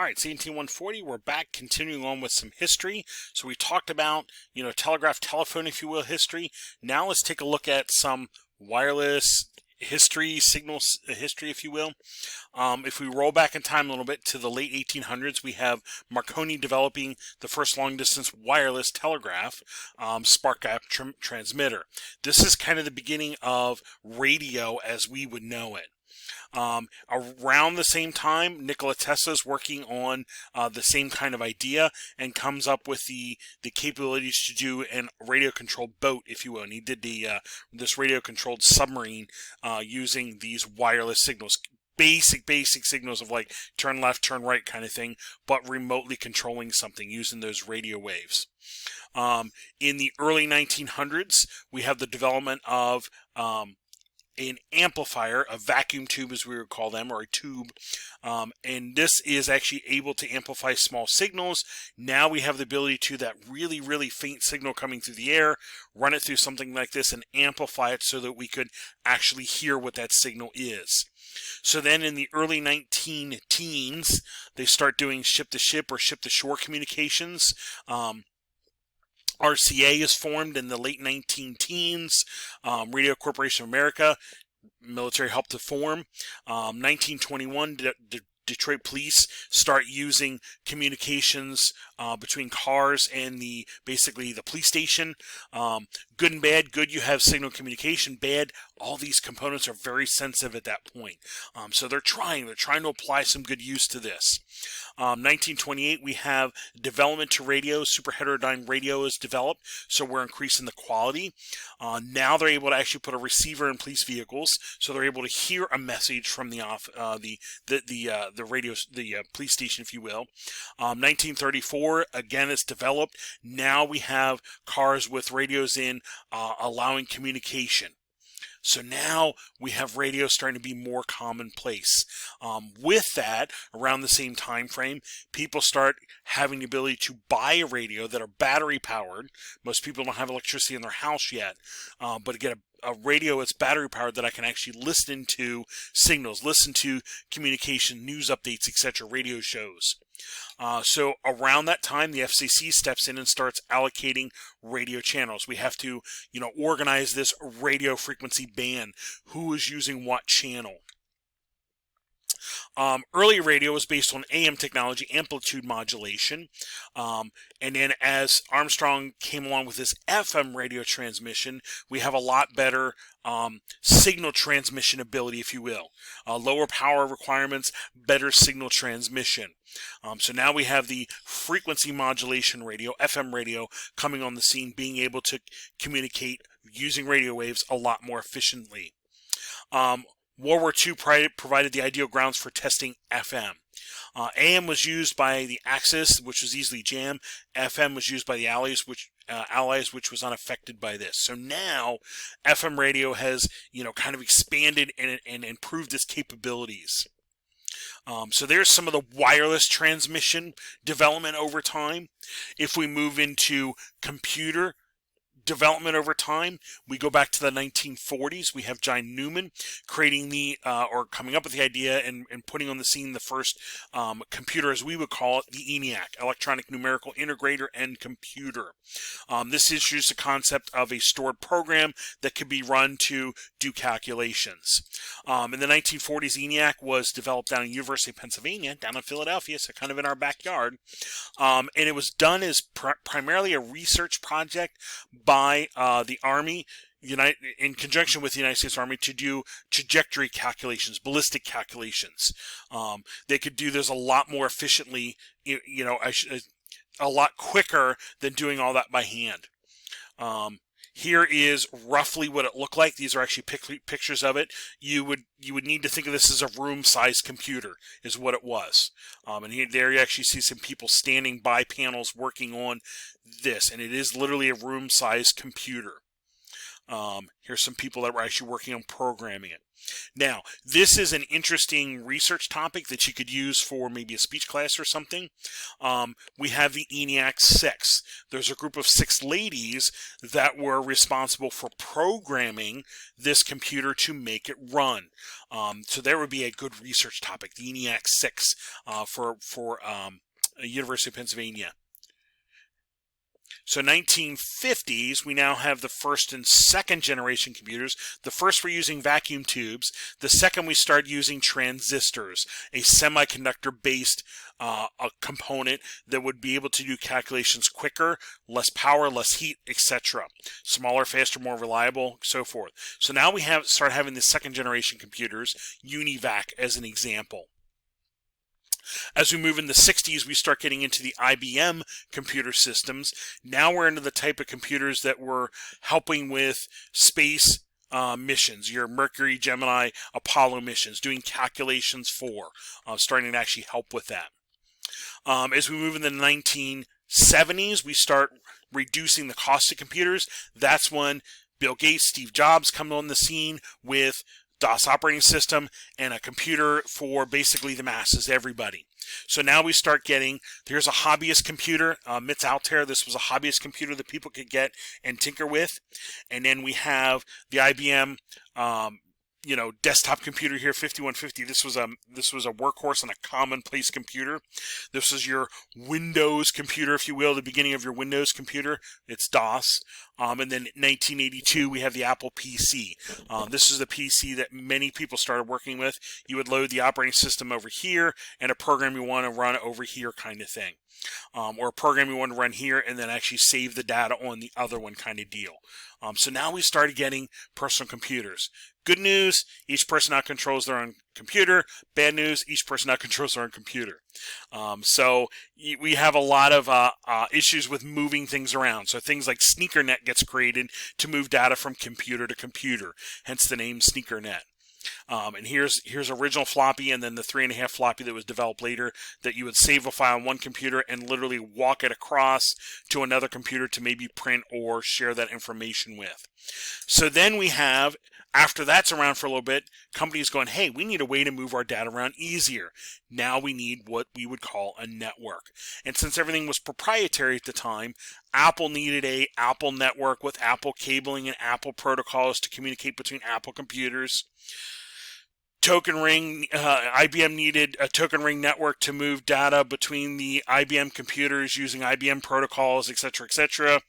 All right, CNT140, we're back continuing on with some history. So we talked about, telegraph, telephone, if you will, history. Now let's take a look at some wireless history, signals history, if you will. If we roll back in time a little bit to the late 1800s, we have Marconi developing the first long-distance wireless telegraph, spark gap transmitter. This is kind of the beginning of radio as we would know it. Around the same time, Nikola Tesla is working on the same kind of idea and comes up with the capabilities to do a radio-controlled boat, if you will. And he did this radio-controlled submarine using these wireless signals. Basic signals of like turn left, turn right kind of thing, but remotely controlling something using those radio waves. In the early 1900s, we have the development of an amplifier, a vacuum tube as we would call them, or a tube, and this is actually able to amplify small signals. Now we have the ability to that really faint signal coming through the air, run it through something like this and amplify it so that we could actually hear what that signal is. So then in the early 19-teens, they start doing ship-to-ship or ship-to-shore communications. RCA is formed in the late 19-teens. Radio Corporation of America, military helped to form. 1921, Detroit police start using communications between cars and basically the police station. Good and bad. Good, you have signal communication. Bad, all these components are very sensitive at that point. So they're trying to apply some good use to this. 1928, we have development to radio. Super heterodyne radio is developed, so we're increasing the quality. Now they're able to actually put a receiver in police vehicles, so they're able to hear a message from the police station, if you will. 1934, again, it's developed. Now we have cars with radios in, allowing communication. So now we have radio starting to be more commonplace. With that, around the same time frame, people start having the ability to buy a radio that are battery powered. Most people don't have electricity in their house yet, but to get a radio that's battery powered that I can actually listen to signals, listen to communication, news updates, etc., radio shows. So around that time, the FCC steps in and starts allocating radio channels. We have to, organize this radio frequency band. Who is using what channel? Early radio was based on AM technology, amplitude modulation. And then as Armstrong came along with this FM radio transmission, we have a lot better signal transmission ability, if you will. Lower power requirements, better signal transmission. So now we have the frequency modulation radio, FM radio, coming on the scene, being able to communicate using radio waves a lot more efficiently. World War II provided the ideal grounds for testing FM. AM was used by the Axis, which was easily jammed. FM was used by the Allies, which was unaffected by this. So now FM radio has, kind of expanded and improved its capabilities. So there's some of the wireless transmission development over time. If we move into computer development over time, we go back to the 1940s. We have John Newman creating or coming up with the idea and putting on the scene the first computer, as we would call it, the ENIAC, Electronic Numerical Integrator and Computer. This introduced the concept of a stored program that could be run to do calculations. In the 1940s, ENIAC was developed down at University of Pennsylvania, down in Philadelphia, so kind of in our backyard. And it was done as primarily a research project by the Army, in conjunction with the United States Army, to do trajectory calculations, ballistic calculations. They could do this a lot more efficiently, a lot quicker than doing all that by hand. Here is roughly what it looked like. These are actually pictures of it. You would need to think of this as a room-sized computer, is what it was. And there you actually see some people standing by panels working on this, and it is literally a room-sized computer. Here's some people that were actually working on programming it. Now, this is an interesting research topic that you could use for maybe a speech class or something. We have the ENIAC 6. There's a group of 6 ladies that were responsible for programming this computer to make it run. So there would be a good research topic, the ENIAC 6 for University of Pennsylvania. So 1950s, we now have the first and second generation computers. The first we're using vacuum tubes. The second we start using transistors, a semiconductor-based a component that would be able to do calculations quicker, less power, less heat, etc. Smaller, faster, more reliable, so forth. So now we start having the second generation computers, UNIVAC as an example. As we move in the 60s, we start getting into the IBM computer systems. Now we're into the type of computers that were helping with space missions, your Mercury, Gemini, Apollo missions, doing calculations for, starting to actually help with that. As we move in the 1970s, we start reducing the cost of computers. That's when Bill Gates, Steve Jobs come on the scene with DOS operating system and a computer for basically the masses, everybody. So now we start getting, here's a hobbyist computer, MITS Altair. This was a hobbyist computer that people could get and tinker with. And then we have the IBM desktop computer here, 5150. This was a workhorse and a commonplace computer. This is your Windows computer, if you will, the beginning of your Windows computer. It's DOS. And then 1982, we have the Apple PC. This is the PC that many people started working with. You would load the operating system over here and a program you want to run over here kind of thing. Or a program you want to run here and then actually save the data on the other one kind of deal. So now we started getting personal computers. Good news, each person now controls their own computer. Bad news, each person now controls their own computer. So we have a lot of issues with moving things around. So things like SneakerNet gets created to move data from computer to computer, hence the name SneakerNet. And here's original floppy and then the 3.5 floppy that was developed later that you would save a file on one computer and literally walk it across to another computer to maybe print or share that information with. So then we have, after that's around for a little bit, companies going, hey, we need a way to move our data around easier. Now we need what we would call a network. And since everything was proprietary at the time, Apple needed a Apple network with Apple cabling and Apple protocols to communicate between Apple computers. Token Ring, IBM needed a Token Ring network to move data between the IBM computers using IBM protocols, etc., etc.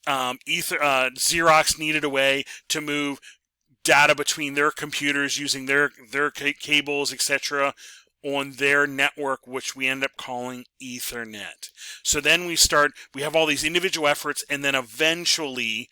Xerox needed a way to move data between their computers using their cables, etc., on their network, which we end up calling Ethernet. So then we have all these individual efforts, and then eventually,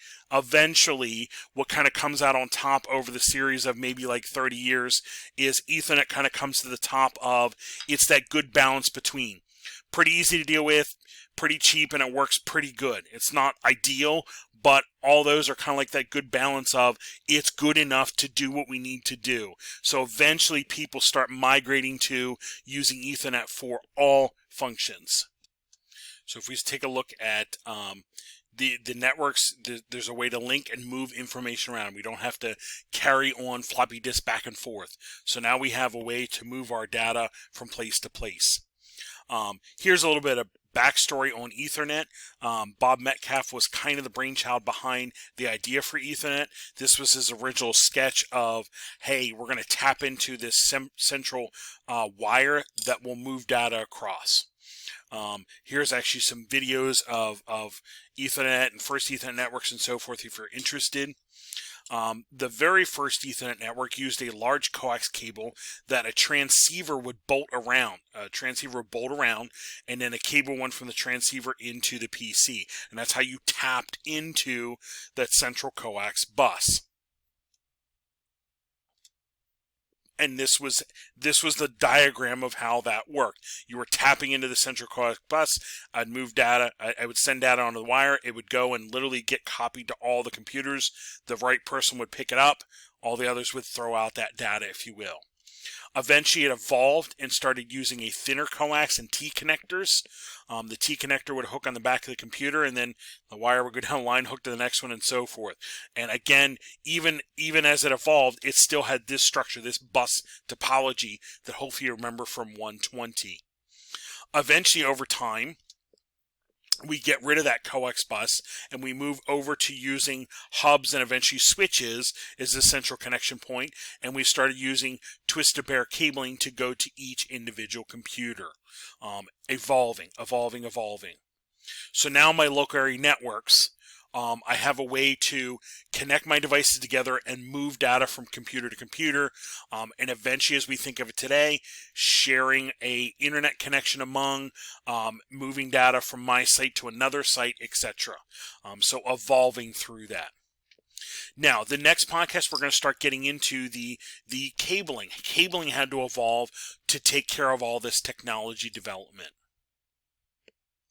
what kind of comes out on top over the series of maybe like 30 years is Ethernet kind of comes to the top of, it's that good balance between pretty easy to deal with, pretty cheap, and it works pretty good. It's not ideal, but all those are kind of like that good balance of it's good enough to do what we need to do. So eventually people start migrating to using Ethernet for all functions. So if we take a look at the networks, there's a way to link and move information around. We don't have to carry on floppy disks back and forth. So now we have a way to move our data from place to place. Here's a little bit of backstory on Ethernet. Bob Metcalf was kind of the brainchild behind the idea for Ethernet. This was his original sketch of, hey, we're going to tap into this central wire that will move data across. Here's actually some videos of Ethernet and first Ethernet networks and so forth if you're interested. The very first Ethernet network used a large coax cable that a transceiver would bolt around. And then a cable went from the transceiver into the PC. And that's how you tapped into that central coax bus. And this was the diagram of how that worked. You were tapping into the central coax bus. I'd move data. I would send data onto the wire. It would go and literally get copied to all the computers. The right person would pick it up. All the others would throw out that data, if you will. Eventually, it evolved and started using a thinner coax and T connectors. The T connector would hook on the back of the computer, and then the wire would go down the line, hook to the next one, and so forth. And again, even as it evolved, it still had this structure, this bus topology that hopefully you remember from 120. Eventually, over time, we get rid of that coax bus and we move over to using hubs and eventually switches as the central connection point, and we started using twist-to-pair cabling to go to each individual computer. Evolving. So now my local area networks, I have a way to connect my devices together and move data from computer to computer, and eventually, as we think of it today, sharing a internet connection among, moving data from my site to another site, etc. So evolving through that. Now, the next podcast, we're going to start getting into the cabling. Cabling had to evolve to take care of all this technology development.